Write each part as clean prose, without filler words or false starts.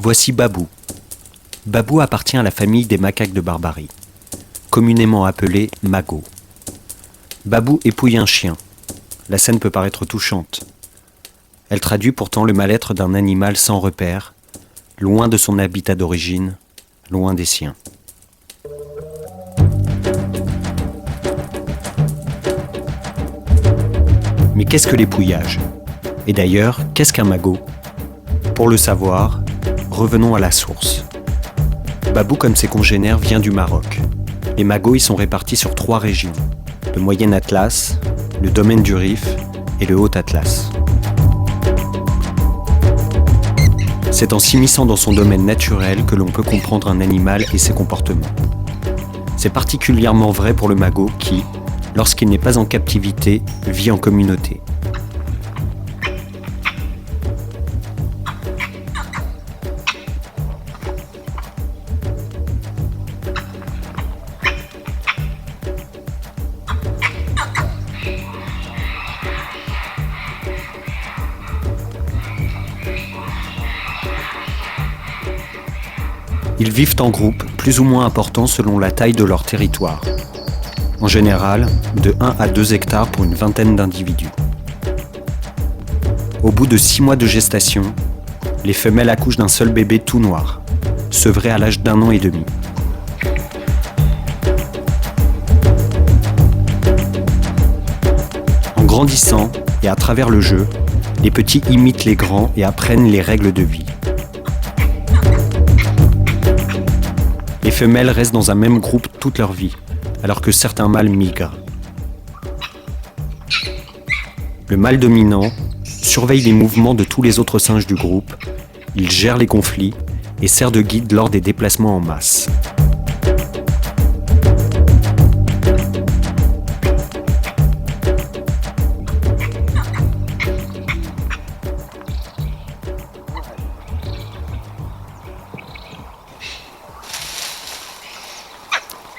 Voici Babou. Babou appartient à la famille des macaques de Barbarie, communément appelée magot. Babou épouille un chien. La scène peut paraître touchante. Elle traduit pourtant le mal-être d'un animal sans repère, loin de son habitat d'origine, loin des siens. Mais qu'est-ce que l'épouillage ? Et d'ailleurs, qu'est-ce qu'un magot ? Pour le savoir, revenons à la source. Babou, comme ses congénères, vient du Maroc. Les magots y sont répartis sur 3 régions, le Moyen Atlas, le domaine du Rif et le Haut Atlas. C'est en s'immisçant dans son domaine naturel que l'on peut comprendre un animal et ses comportements. C'est particulièrement vrai pour le magot qui, lorsqu'il n'est pas en captivité, vit en communauté. Ils vivent en groupes plus ou moins importants selon la taille de leur territoire. En général, de 1 à 2 hectares pour une vingtaine d'individus. Au bout de 6 mois de gestation, les femelles accouchent d'un seul bébé tout noir, sevré à l'âge d'1 an et demi. En grandissant et à travers le jeu, les petits imitent les grands et apprennent les règles de vie. Les femelles restent dans un même groupe toute leur vie, alors que certains mâles migrent. Le mâle dominant surveille les mouvements de tous les autres singes du groupe, il gère les conflits et sert de guide lors des déplacements en masse.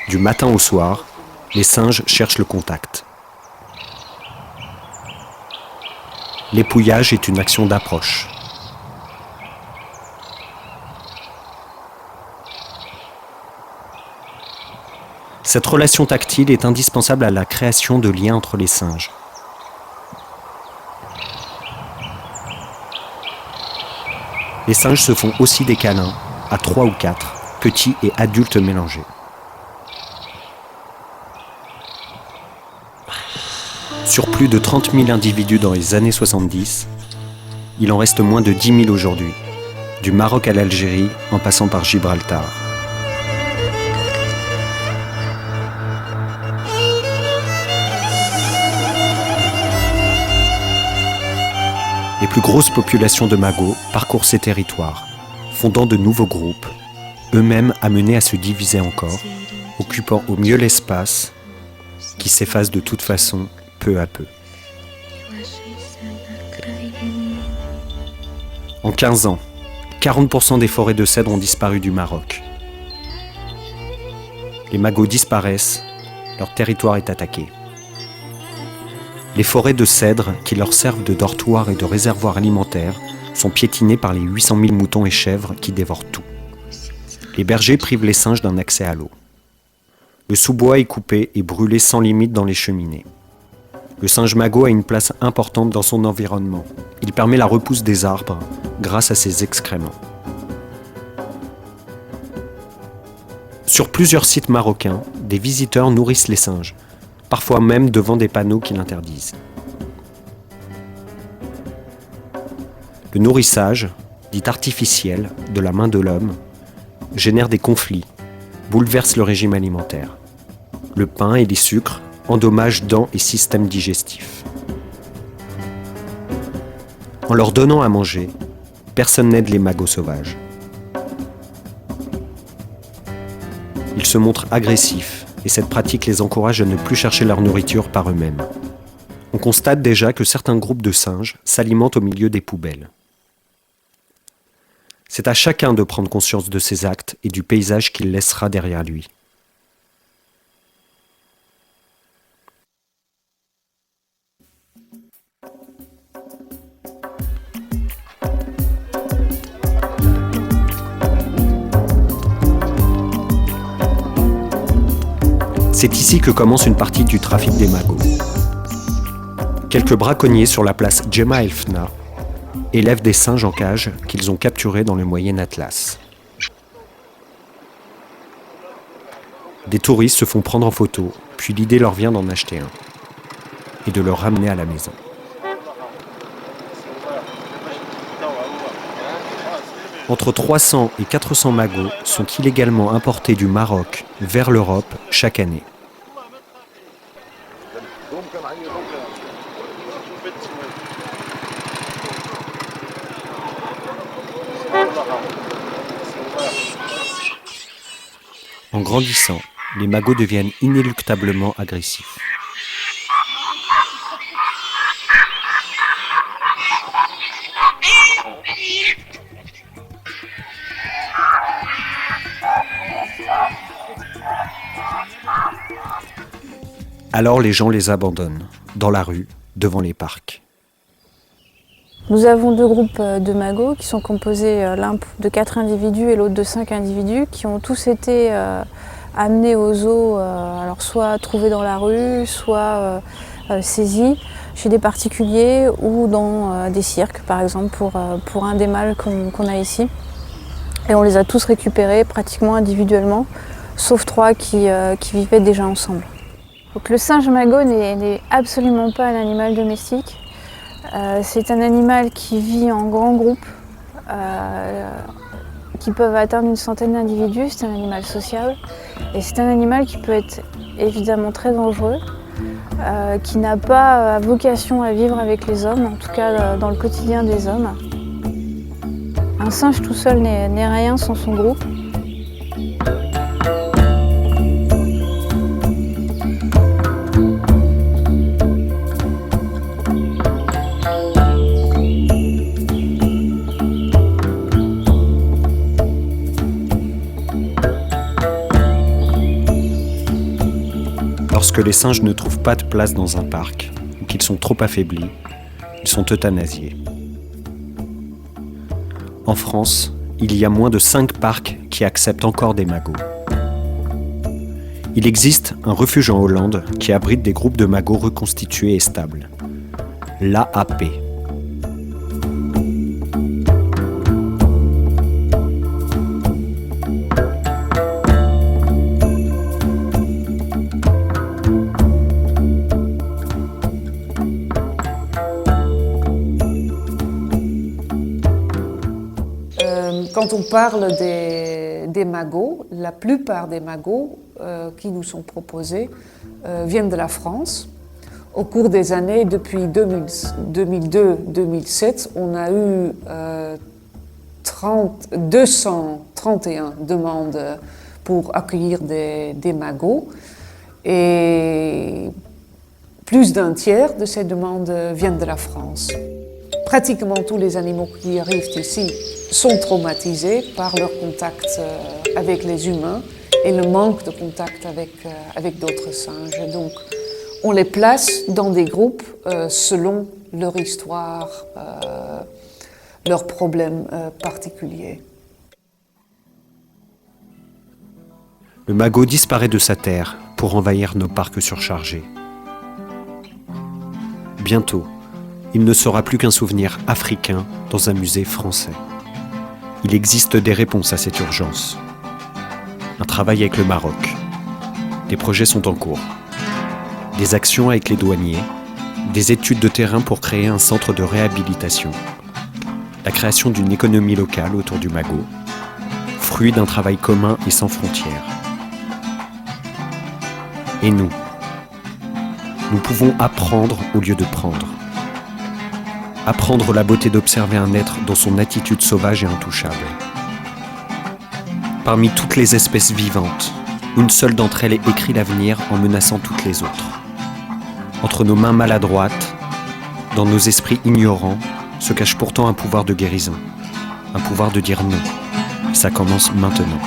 Du matin au soir, les singes cherchent le contact. L'épouillage est une action d'approche. Cette relation tactile est indispensable à la création de liens entre les singes. Les singes se font aussi des câlins, à 3 ou 4, petits et adultes mélangés. Sur plus de 30 000 individus dans les années 70, il en reste moins de 10 000 aujourd'hui, du Maroc à l'Algérie en passant par Gibraltar. Les plus grosses populations de magots parcourent ces territoires, fondant de nouveaux groupes, eux-mêmes amenés à se diviser encore, occupant au mieux l'espace, qui s'efface de toute façon peu à peu. En 15 ans, 40% des forêts de cèdre ont disparu du Maroc. Les magots disparaissent, leur territoire est attaqué. Les forêts de cèdre, qui leur servent de dortoir et de réservoir alimentaire, sont piétinées par les 800 000 moutons et chèvres qui dévorent tout. Les bergers privent les singes d'un accès à l'eau. Le sous-bois est coupé et brûlé sans limite dans les cheminées. Le singe magot a une place importante dans son environnement. Il permet la repousse des arbres grâce à ses excréments. Sur plusieurs sites marocains, des visiteurs nourrissent les singes, parfois même devant des panneaux qui l'interdisent. Le nourrissage, dit artificiel, de la main de l'homme, génère des conflits, bouleverse le régime alimentaire. Le pain et les sucres endommagent dents et systèmes digestifs. En leur donnant à manger, personne n'aide les magots sauvages. Ils se montrent agressifs et cette pratique les encourage à ne plus chercher leur nourriture par eux-mêmes. On constate déjà que certains groupes de singes s'alimentent au milieu des poubelles. C'est à chacun de prendre conscience de ses actes et du paysage qu'il laissera derrière lui. C'est ici que commence une partie du trafic des magots. Quelques braconniers sur la place Gemma Elfna élèvent des singes en cage qu'ils ont capturés dans le Moyen Atlas. Des touristes se font prendre en photo, puis l'idée leur vient d'en acheter un et de le ramener à la maison. Entre 300 et 400 magots sont illégalement importés du Maroc vers l'Europe chaque année. En grandissant, les magots deviennent inéluctablement agressifs. Alors les gens les abandonnent, dans la rue, devant les parcs. Nous avons 2 groupes de magots qui sont composés l'un de 4 individus et l'autre de 5 individus qui ont tous été amenés au zoo, alors soit trouvés dans la rue, soit saisis chez des particuliers ou dans des cirques, par exemple pour un des mâles qu'on a ici. Et on les a tous récupérés pratiquement individuellement, sauf 3 qui vivaient déjà ensemble. Donc, le singe magot n'est absolument pas un animal domestique. C'est un animal qui vit en grands groupes, qui peuvent atteindre une centaine d'individus. C'est un animal sociable et c'est un animal qui peut être évidemment très dangereux, qui n'a pas vocation à vivre avec les hommes, en tout cas dans le quotidien des hommes. Un singe tout seul n'est rien sans son groupe. Lorsque les singes ne trouvent pas de place dans un parc ou qu'ils sont trop affaiblis, ils sont euthanasiés. En France, il y a moins de 5 parcs qui acceptent encore des magots. Il existe un refuge en Hollande qui abrite des groupes de magots reconstitués et stables. L'AAP. Quand on parle des magots, la plupart des magots qui nous sont proposés viennent de la France. Au cours des années, depuis 2002-2007, on a eu 231 demandes pour accueillir des magots. Et plus d'un tiers de ces demandes viennent de la France. Pratiquement tous les animaux qui arrivent ici sont traumatisés par leur contact avec les humains et le manque de contact avec d'autres singes. Donc, on les place dans des groupes selon leur histoire, leurs problèmes particuliers. Le magot disparaît de sa terre pour envahir nos parcs surchargés. Bientôt, il ne sera plus qu'un souvenir africain dans un musée français. Il existe des réponses à cette urgence. Un travail avec le Maroc. Des projets sont en cours. Des actions avec les douaniers. Des études de terrain pour créer un centre de réhabilitation. La création d'une économie locale autour du magot. Fruit d'un travail commun et sans frontières. Et nous pouvons apprendre au lieu de prendre. Apprendre la beauté d'observer un être dans son attitude sauvage et intouchable. Parmi toutes les espèces vivantes, une seule d'entre elles écrit l'avenir en menaçant toutes les autres. Entre nos mains maladroites, dans nos esprits ignorants, se cache pourtant un pouvoir de guérison, un pouvoir de dire non. Ça commence maintenant.